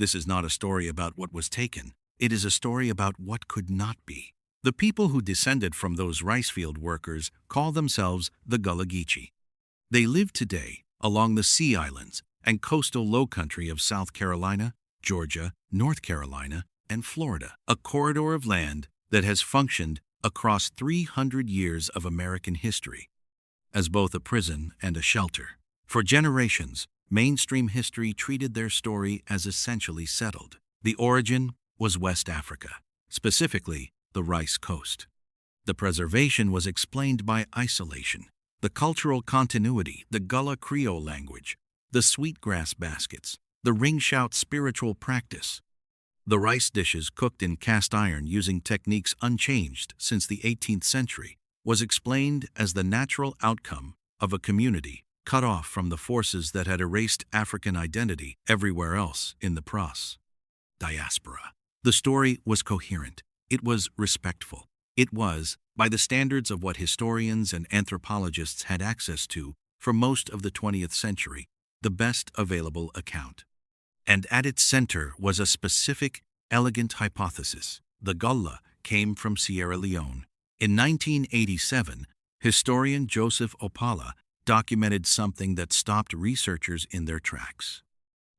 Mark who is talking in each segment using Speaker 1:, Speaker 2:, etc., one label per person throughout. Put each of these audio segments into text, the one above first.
Speaker 1: This is not a story about what was taken. It is a story about what could not be. The people who descended from those rice field workers call themselves the Gullah Geechee. They live today along the Sea Islands and coastal lowcountry of South Carolina, Georgia, North Carolina, and Florida, a corridor of land that has functioned across 300 years of American history as both a prison and a shelter. For generations, mainstream history treated their story as essentially settled. The origin was West Africa, specifically the Rice Coast. The preservation was explained by isolation, the cultural continuity, the Gullah Creole language, the sweetgrass baskets, the ring-shout spiritual practice. The rice dishes cooked in cast iron using techniques unchanged since the 18th century was explained as the natural outcome of a community cut off from the forces that had erased African identity everywhere else in the diaspora. The story was coherent. It was respectful. It was, by the standards of what historians and anthropologists had access to for most of the 20th century, the best available account. And at its center was a specific, elegant hypothesis. The Gullah came from Sierra Leone. In 1987, historian Joseph Opala documented something that stopped researchers in their tracks.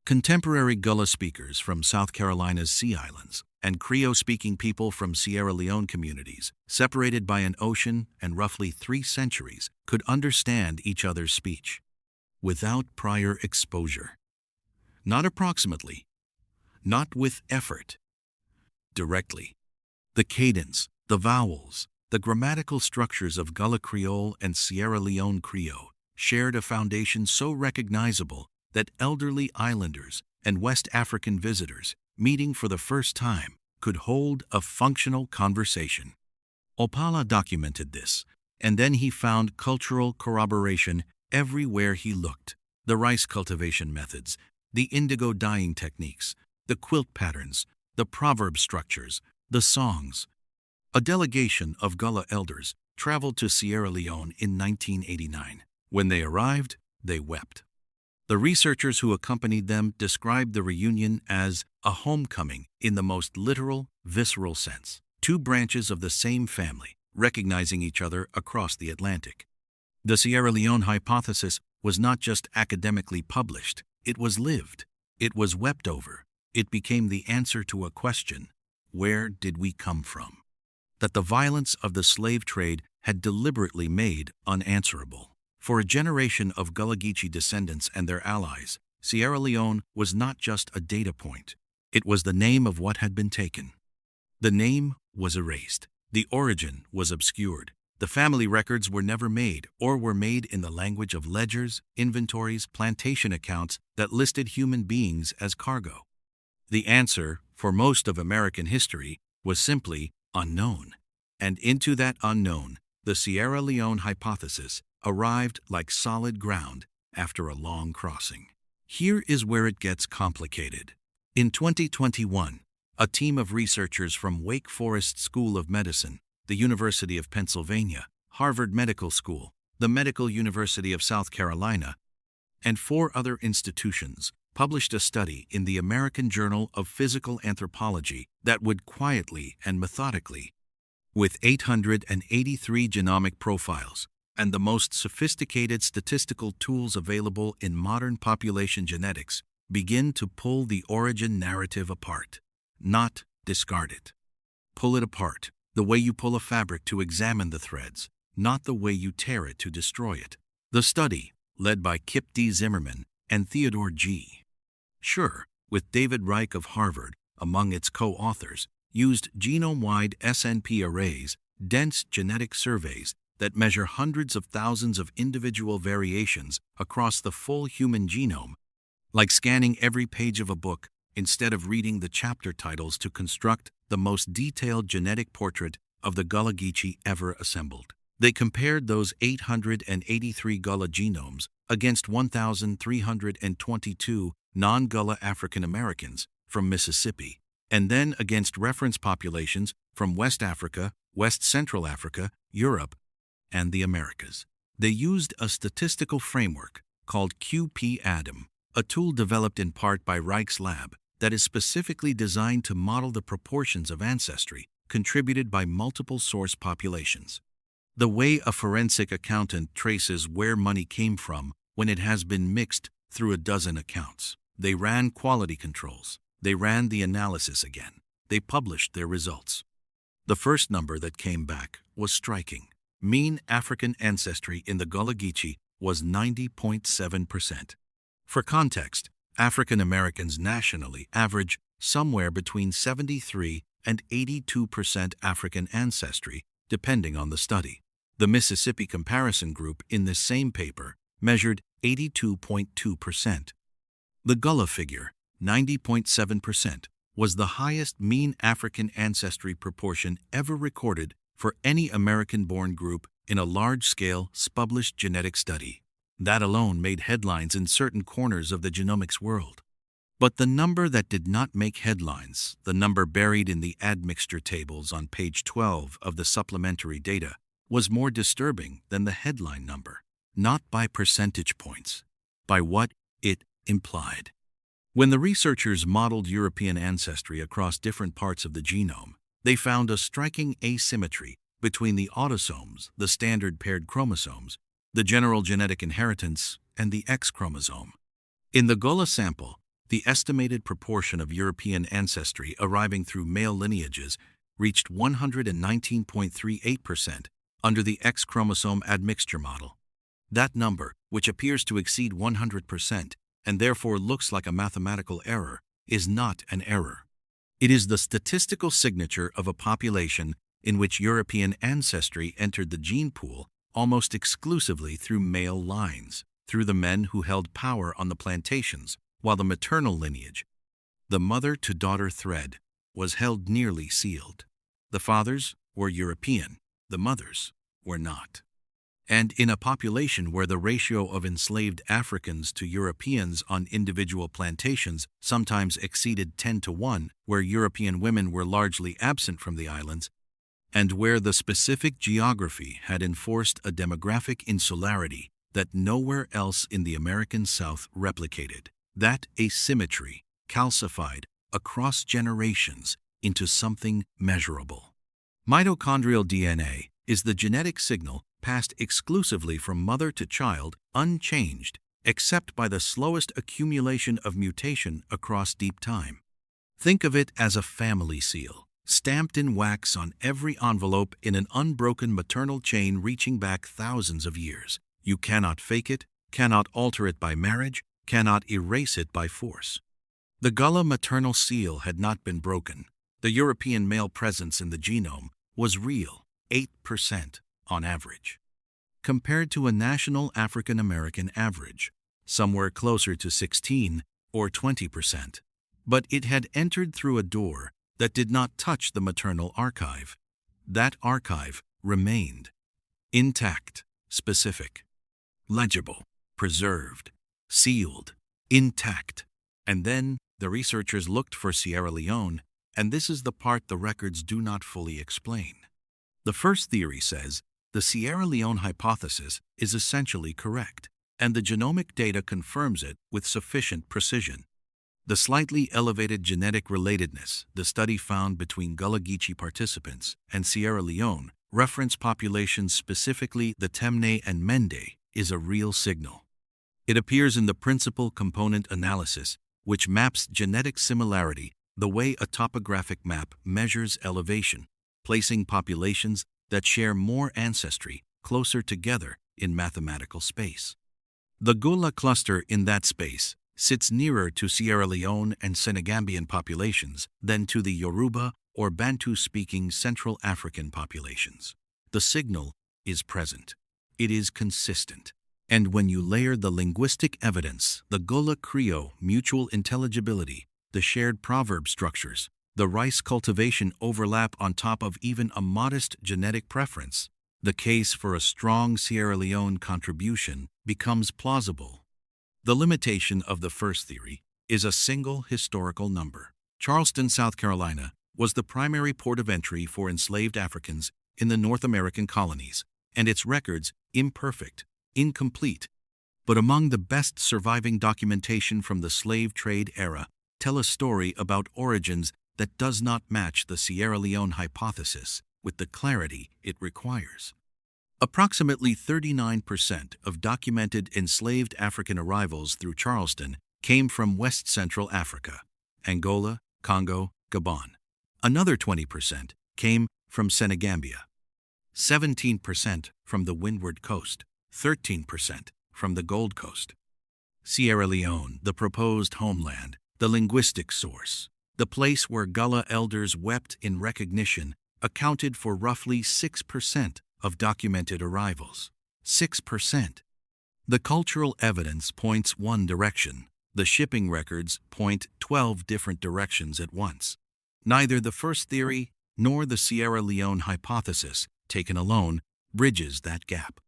Speaker 1: Contemporary Gullah speakers from South Carolina's Sea Islands and Creole-speaking people from Sierra Leone communities, separated by an ocean and roughly 3 centuries, could understand each other's speech without prior exposure. Not approximately, not with effort, directly. The cadence, the vowels, the grammatical structures of Gullah Creole and Sierra Leone Creole shared a foundation so recognizable that elderly islanders and West African visitors meeting for the first time could hold a functional conversation. Opala documented this, and then he found cultural corroboration everywhere he looked. The rice cultivation methods, the indigo dyeing techniques, the quilt patterns, the proverb structures, the songs. A delegation of Gullah elders traveled to Sierra Leone in 1989. When they arrived, they wept. The researchers who accompanied them described the reunion as a homecoming in the most literal, visceral sense. 2 branches of the same family, recognizing each other across the Atlantic. The Sierra Leone hypothesis was not just academically published, it was lived. It was wept over. It became the answer to a question: where did we come from? That the violence of the slave trade had deliberately made unanswerable. For a generation of Gullah Geechee descendants and their allies, Sierra Leone was not just a data point. It was the name of what had been taken. The name was erased. The origin was obscured. The family records were never made, or were made in the language of ledgers, inventories, plantation accounts that listed human beings as cargo. The answer, for most of American history, was simply unknown. And into that unknown, the Sierra Leone hypothesis arrived like solid ground after a long crossing. Here is where it gets complicated. In 2021, a team of researchers from Wake Forest School of Medicine, the University of Pennsylvania, Harvard Medical School, the Medical University of South Carolina, and 4 other institutions published a study in the American Journal of Physical Anthropology that would quietly and methodically, with 883 genomic profiles and the most sophisticated statistical tools available in modern population genetics, begin to pull the origin narrative apart, not discard it. Pull it apart, the way you pull a fabric to examine the threads, not the way you tear it to destroy it. The study, led by Kip D. Zimmerman and Theodore G. Sure, with David Reich of Harvard among its co-authors, used genome-wide SNP arrays, dense genetic surveys that measure hundreds of thousands of individual variations across the full human genome, like scanning every page of a book instead of reading the chapter titles to construct the most detailed genetic portrait of the Gullah Geechee ever assembled. They compared those 883 Gullah genomes against 1,322 non-Gullah African Americans from Mississippi, and then against reference populations from West Africa, West Central Africa, Europe, and the Americas. They used a statistical framework called QP-ADAM, a tool developed in part by Reich's lab that is specifically designed to model the proportions of ancestry contributed by multiple source populations. The way a forensic accountant traces where money came from when it has been mixed through a dozen accounts. They ran quality controls. They ran the analysis again. They published their results. The first number that came back was striking. Mean African ancestry in the Gullah Geechee was 90.7%. For context, African Americans nationally average somewhere between 73 and 82% African ancestry, depending on the study. The Mississippi comparison group in this same paper measured 82.2%. The Gullah figure, 90.7%, was the highest mean African ancestry proportion ever recorded for any American-born group in a large-scale, published genetic study. That alone made headlines in certain corners of the genomics world. But the number that did not make headlines, the number buried in the admixture tables on page 12 of the supplementary data, was more disturbing than the headline number, not by percentage points, by what it implied. When the researchers modeled European ancestry across different parts of the genome, they found a striking asymmetry between the autosomes, the standard paired chromosomes, the general genetic inheritance, and the X chromosome. In the Gullah sample, the estimated proportion of European ancestry arriving through male lineages reached 119.38% under the X chromosome admixture model. That number, which appears to exceed 100% and therefore looks like a mathematical error, is not an error. It is the statistical signature of a population in which European ancestry entered the gene pool almost exclusively through male lines, through the men who held power on the plantations, while the maternal lineage, the mother-to-daughter thread, was held nearly sealed. The fathers were European, the mothers were not. And in a population where the ratio of enslaved Africans to Europeans on individual plantations sometimes exceeded 10-1, where European women were largely absent from the islands, and where the specific geography had enforced a demographic insularity that nowhere else in the American South replicated, that asymmetry calcified across generations into something measurable. Mitochondrial DNA is the genetic signal passed exclusively from mother to child, unchanged, except by the slowest accumulation of mutation across deep time. Think of it as a family seal, stamped in wax on every envelope in an unbroken maternal chain reaching back thousands of years. You cannot fake it, cannot alter it by marriage, cannot erase it by force. The Gullah maternal seal had not been broken. The European male presence in the genome was real, 8% on average, compared to a national African American average, somewhere closer to 16 or 20%. But it had entered through a door that did not touch the maternal archive. That archive remained intact, specific, legible, preserved, sealed, intact. And then the researchers looked for Sierra Leone, and this is the part the records do not fully explain. The first theory says the Sierra Leone hypothesis is essentially correct, and the genomic data confirms it with sufficient precision. The slightly elevated genetic relatedness the study found between Gullah Geechee participants and Sierra Leone reference populations, specifically the Temne and Mende, is a real signal. It appears in the principal component analysis, which maps genetic similarity the way a topographic map measures elevation, placing populations that share more ancestry closer together in mathematical space. The Gullah cluster in that space sits nearer to Sierra Leone and Senegambian populations than to the Yoruba or Bantu-speaking Central African populations. The signal is present. It is consistent. And when you layer the linguistic evidence, the Gullah Creole mutual intelligibility, the shared proverb structures, the rice cultivation overlap on top of even a modest genetic preference, the case for a strong Sierra Leone contribution becomes plausible. The limitation of the first theory is a single historical number. Charleston, South Carolina, was the primary port of entry for enslaved Africans in the North American colonies, and its records imperfect, incomplete. But among the best surviving documentation from the slave trade era, tell a story about origins that does not match the Sierra Leone hypothesis with the clarity it requires. Approximately 39% of documented enslaved African arrivals through Charleston came from West Central Africa, Angola, Congo, Gabon. Another 20% came from Senegambia, 17% from the Windward Coast, 13% from the Gold Coast. Sierra Leone, the proposed homeland, the linguistic source, the place where Gullah elders wept in recognition, accounted for roughly 6% of documented arrivals. 6%. The cultural evidence points one direction. The shipping records point 12 different directions at once. Neither the first theory nor the Sierra Leone hypothesis, taken alone, bridges that gap.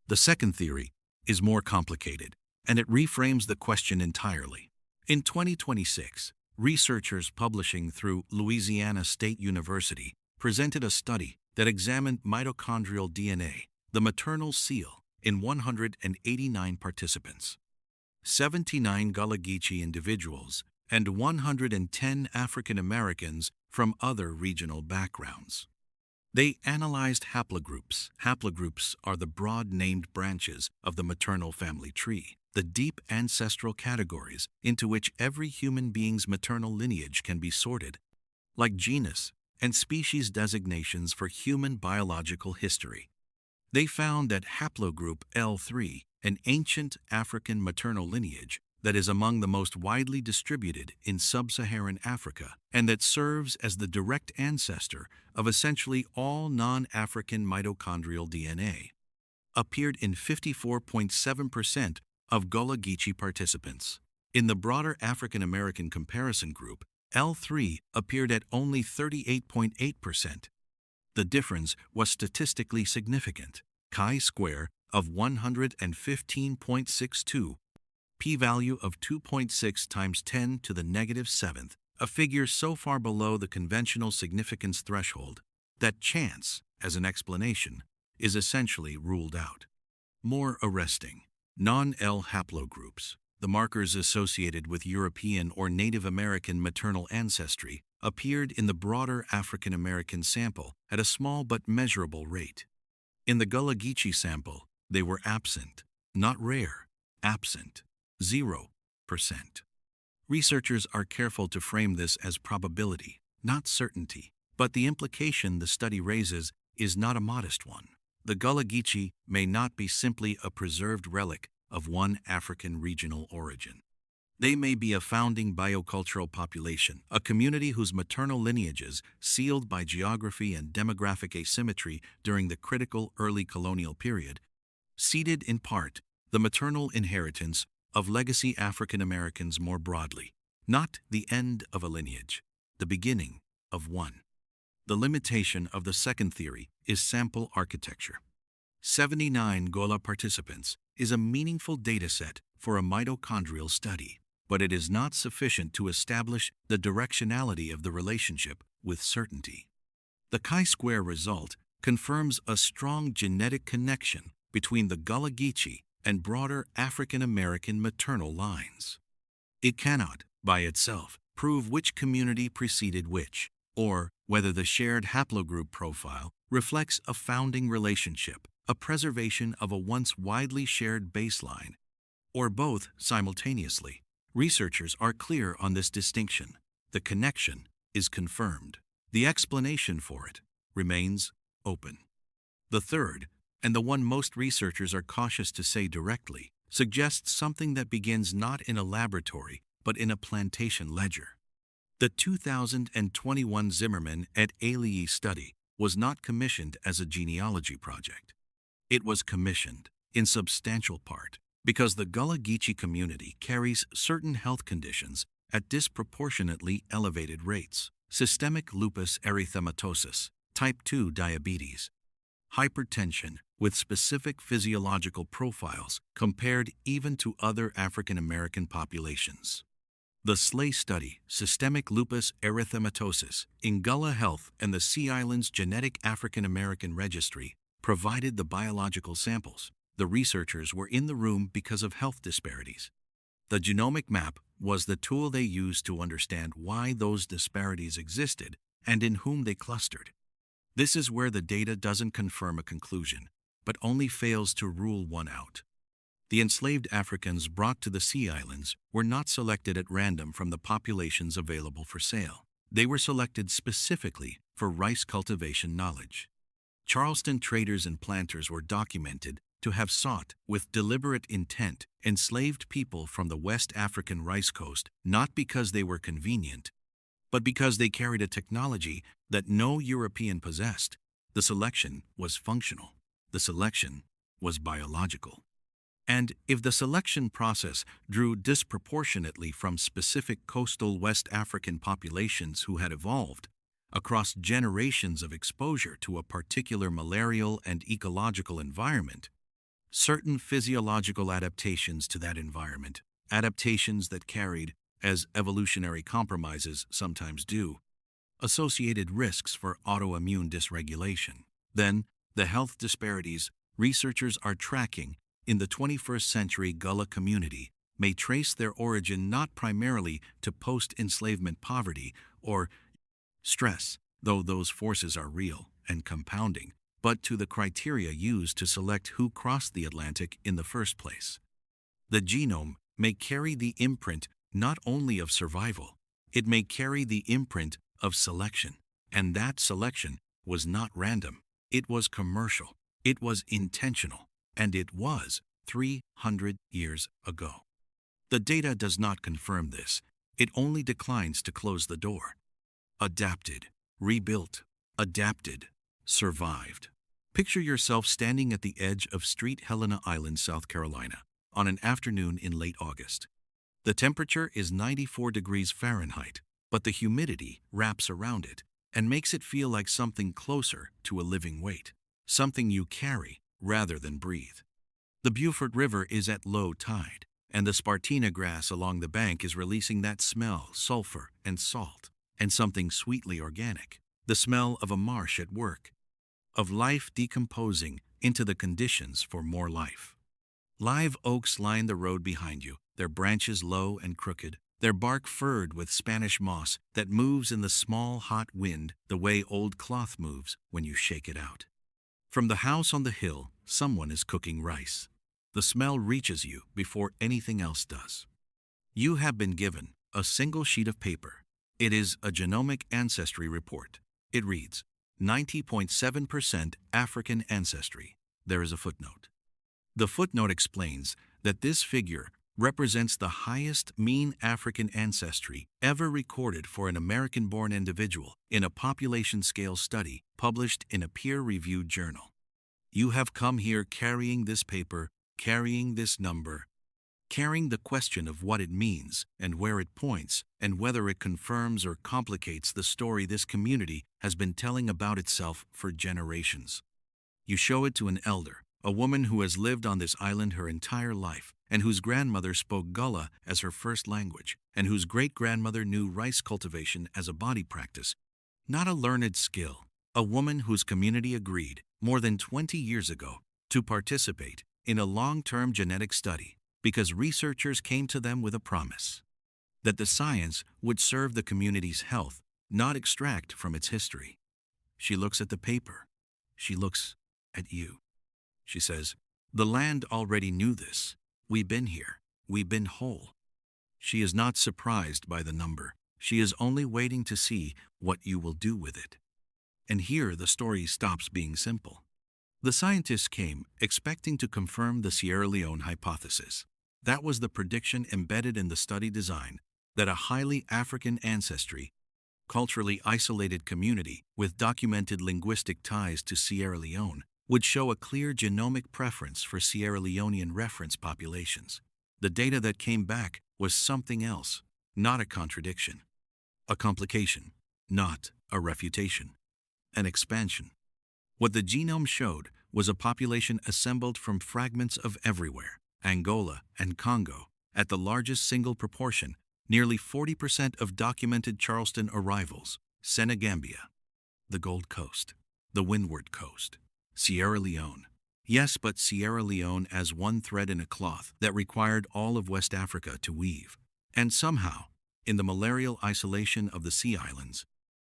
Speaker 1: The second theory is more complicated, and it reframes the question entirely. In 2026, researchers publishing through Louisiana State University presented a study that examined mitochondrial DNA, the maternal seal, in 189 participants. 79 Gullah Geechee individuals and 110 African Americans from other regional backgrounds. They analyzed haplogroups. Haplogroups are the broad-named branches of the maternal family tree, the deep ancestral categories into which every human being's maternal lineage can be sorted, like genus and species designations for human biological history. They found that haplogroup L3, an ancient African maternal lineage that is among the most widely distributed in sub-Saharan Africa and that serves as the direct ancestor of essentially all non-African mitochondrial DNA, appeared in 54.7% of Gullah Geechee participants. In the broader African American comparison group, L3 appeared at only 38.8%. The difference was statistically significant. Chi-square of 115.62, p-value of 2.6 times 10 to the negative 7th, a figure so far below the conventional significance threshold that chance, as an explanation, is essentially ruled out. More arresting, non-L haplogroups, the markers associated with European or Native American maternal ancestry, appeared in the broader African American sample at a small but measurable rate. In the Gullah Geechee sample, they were absent, not rare, absent, 0%. Researchers are careful to frame this as probability, not certainty, but the implication the study raises is not a modest one. The Gullah Geechee may not be simply a preserved relic of one African regional origin. They may be a founding biocultural population, a community whose maternal lineages, sealed by geography and demographic asymmetry during the critical early colonial period, seeded in part the maternal inheritance of legacy African Americans more broadly, not the end of a lineage, the beginning of one. The limitation of the second theory is sample architecture. 79 Gullah participants is a meaningful dataset for a mitochondrial study, but it is not sufficient to establish the directionality of the relationship with certainty. The chi-square result confirms a strong genetic connection between the Gullah Geechee and broader African American maternal lines. It cannot, by itself, prove which community preceded which, or whether the shared haplogroup profile reflects a founding relationship, a preservation of a once widely shared baseline, or both simultaneously. Researchers are clear on this distinction. The connection is confirmed. The explanation for it remains open. The third, and the one most researchers are cautious to say directly, suggests something that begins not in a laboratory but in a plantation ledger. The 2021 Zimmerman et al. Study was not commissioned as a genealogy project. It was commissioned, in substantial part, because the Gullah Geechee community carries certain health conditions at disproportionately elevated rates: systemic lupus erythematosus, type 2 diabetes, hypertension with specific physiological profiles compared even to other African American populations. The SLAY study, Systemic Lupus Erythematosus, in Gullah Health and the Sea Islands Genetic African American Registry, provided the biological samples. The researchers were in the room because of health disparities. The genomic map was the tool they used to understand why those disparities existed and in whom they clustered. This is where the data doesn't confirm a conclusion, but only fails to rule one out. The enslaved Africans brought to the Sea Islands were not selected at random from the populations available for sale. They were selected specifically for rice cultivation knowledge. Charleston traders and planters were documented to have sought, with deliberate intent, enslaved people from the West African rice coast not because they were convenient, but because they carried a technology that no European possessed. The selection was functional. The selection was biological. And if the selection process drew disproportionately from specific coastal West African populations who had evolved across generations of exposure to a particular malarial and ecological environment, certain physiological adaptations to that environment, adaptations that carried, as evolutionary compromises sometimes do, associated risks for autoimmune dysregulation, then the health disparities researchers are tracking in the 21st century Gullah community may trace their origin not primarily to post-enslavement poverty or stress, though those forces are real and compounding, but to the criteria used to select who crossed the Atlantic in the first place. The genome may carry the imprint not only of survival, it may carry the imprint of selection, and that selection was not random, it was commercial, it was intentional, and it was 300 years ago. The data does not confirm this, it only declines to close the door. Adapted, rebuilt, adapted, survived. Picture yourself standing at the edge of Street Helena Island, South Carolina, on an afternoon in late August. The temperature is 94 degrees Fahrenheit, but the humidity wraps around it and makes it feel like something closer to a living weight, something you carry rather than breathe. The Beaufort River is at low tide, and the Spartina grass along the bank is releasing that smell, sulfur and salt, and something sweetly organic, the smell of a marsh at work, of life decomposing into the conditions for more life. Live oaks line the road behind you, their branches low and crooked, their bark furred with Spanish moss that moves in the small hot wind the way old cloth moves when you shake it out. From the house on the hill, someone is cooking rice. The smell reaches you before anything else does. You have been given a single sheet of paper. It is a genomic ancestry report. It reads, 90.7% African ancestry. There is a footnote. The footnote explains that this figure represents the highest mean African ancestry ever recorded for an American-born individual in a population-scale study published in a peer-reviewed journal. You have come here carrying this paper, carrying this number, carrying the question of what it means and where it points and whether it confirms or complicates the story this community has been telling about itself for generations. You show it to an elder, a woman who has lived on this island her entire life and whose grandmother spoke Gullah as her first language and whose great-grandmother knew rice cultivation as a body practice, not a learned skill, a woman whose community agreed more than 20 years ago to participate in a long-term genetic study because researchers came to them with a promise that the science would serve the community's health, not extract from its history. She looks at the paper. She looks at you. She says, "The land already knew this. We've been here. We've been whole." She is not surprised by the number. She is only waiting to see what you will do with it. And here the story stops being simple. The scientists came expecting to confirm the Sierra Leone hypothesis. That was the prediction embedded in the study design, that a highly African ancestry, culturally isolated community with documented linguistic ties to Sierra Leone would show a clear genomic preference for Sierra Leonean reference populations. The data that came back was something else, not a contradiction. A complication, not a refutation. An expansion. What the genome showed was a population assembled from fragments of everywhere, Angola and Congo, at the largest single proportion, nearly 40% of documented Charleston arrivals, Senegambia, the Gold Coast, the Windward Coast, Sierra Leone. Yes, but Sierra Leone as one thread in a cloth that required all of West Africa to weave. And somehow, in the malarial isolation of the sea islands,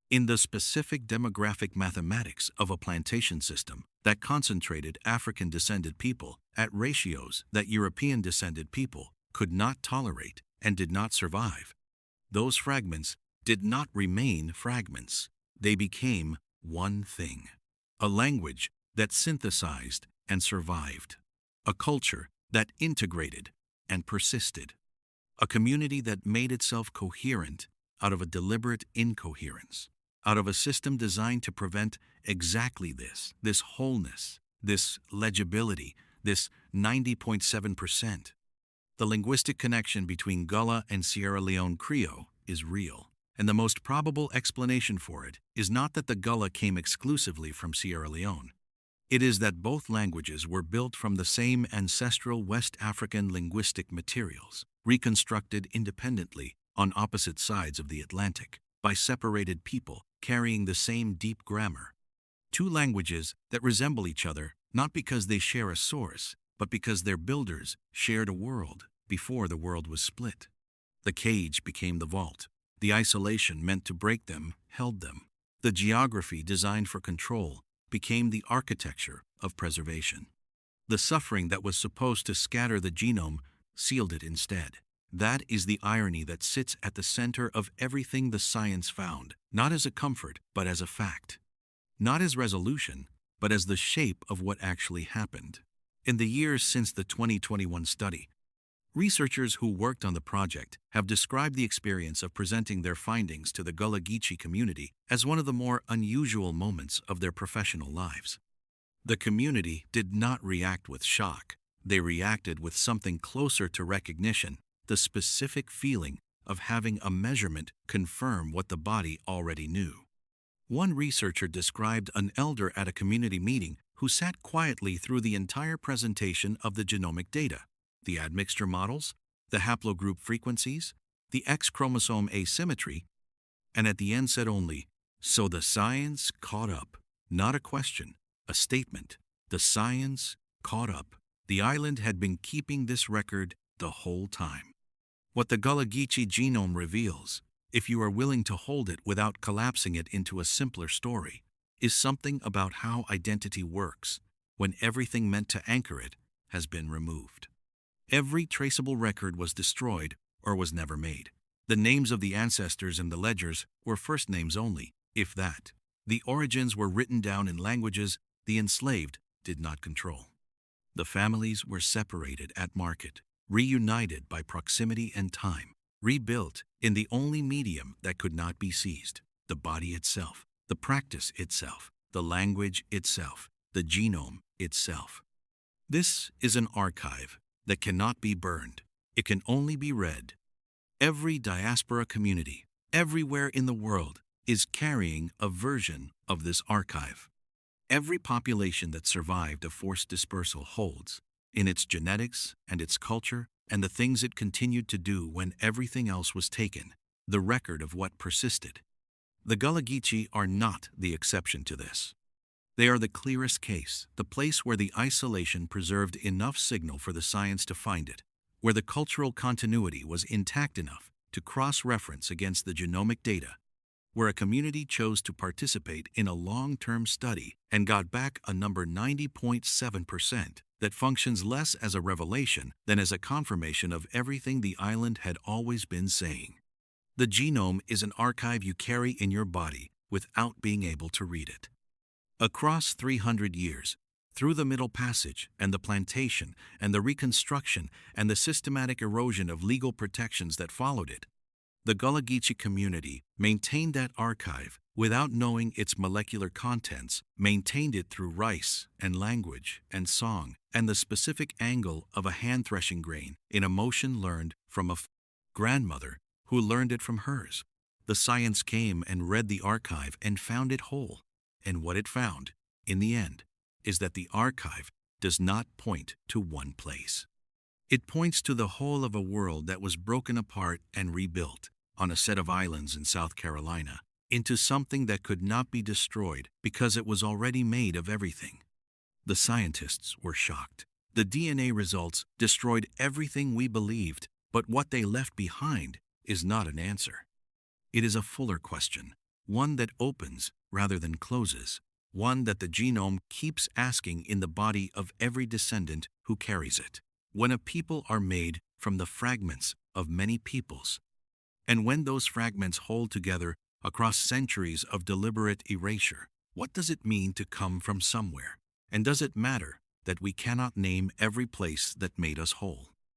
Speaker 1: in the specific demographic mathematics of a plantation system that concentrated African-descended people at ratios that European-descended people could not tolerate and did not survive, those fragments did not remain fragments. They became one thing. A language that synthesized and survived. A culture that integrated and persisted. A community that made itself coherent out of a deliberate incoherence, out of a system designed to prevent exactly this wholeness, this legibility, this 90.7%. The linguistic connection between Gullah and Sierra Leone Creole is real, and the most probable explanation for it is not that the Gullah came exclusively from Sierra Leone. It is that both languages were built from the same ancestral West African linguistic materials, reconstructed independently on opposite sides of the Atlantic, by separated people carrying the same deep grammar. Two languages that resemble each other not because they share a source, but because their builders shared a world before the world was split. The cage became the vault. The isolation meant to break them held them. The geography designed for control became the architecture of preservation. The suffering that was supposed to scatter the genome sealed it instead. That is the irony that sits at the center of everything the science found, not as a comfort, but as a fact. Not as resolution, but as the shape of what actually happened. In the years since the 2021 study, researchers who worked on the project have described the experience of presenting their findings to the Gullah Geechee community as one of the more unusual moments of their professional lives. The community did not react with shock. They reacted with something closer to recognition, the specific feeling of having a measurement confirm what the body already knew. One researcher described an elder at a community meeting who sat quietly through the entire presentation of the genomic data, the admixture models, the haplogroup frequencies, the X chromosome asymmetry, and at the end said only, "So the science caught up." Not a question, a statement. The science caught up. The island had been keeping this record the whole time. What the Gullah Geechee genome reveals, if you are willing to hold it without collapsing it into a simpler story, is something about how identity works when everything meant to anchor it has been removed. Every traceable record was destroyed or was never made. The names of the ancestors in the ledgers were first names only, if that. The origins were written down in languages the enslaved did not control. The families were separated at market, reunited by proximity and time, rebuilt in the only medium that could not be seized, the body itself, the practice itself, the language itself, the genome itself. This is an archive that cannot be burned. It can only be read. Every diaspora community, everywhere in the world, is carrying a version of this archive. Every population that survived a forced dispersal holds, in its genetics and its culture and the things it continued to do when everything else was taken, the record of what persisted. The Gullah Geechee are not the exception to this. They are the clearest case, the place where the isolation preserved enough signal for the science to find it, where the cultural continuity was intact enough to cross-reference against the genomic data, where a community chose to participate in a long-term study and got back a number 90.7% that functions less as a revelation than as a confirmation of everything the island had always been saying. The genome is an archive you carry in your body without being able to read it. Across 300 years, through the Middle Passage and the plantation and the reconstruction and the systematic erosion of legal protections that followed it, the Gullah Geechee community maintained that archive without knowing its molecular contents, maintained it through rice and language and song and the specific angle of a hand-threshing grain in a motion learned from a grandmother who learned it from hers. The science came and read the archive and found it whole. And what it found, in the end, is that the archive does not point to one place. It points to the whole of a world that was broken apart and rebuilt on a set of islands in South Carolina into something that could not be destroyed because it was already made of everything. The scientists were shocked. The DNA results destroyed everything we believed But what they left behind is not an answer. It is a fuller question, one that opens rather than closes, one that the genome keeps asking in the body of every descendant who carries it. When a people are made from the fragments of many peoples, and when those fragments hold together across centuries of deliberate erasure, what does it mean to come from somewhere? And does it matter that we cannot name every place that made us whole?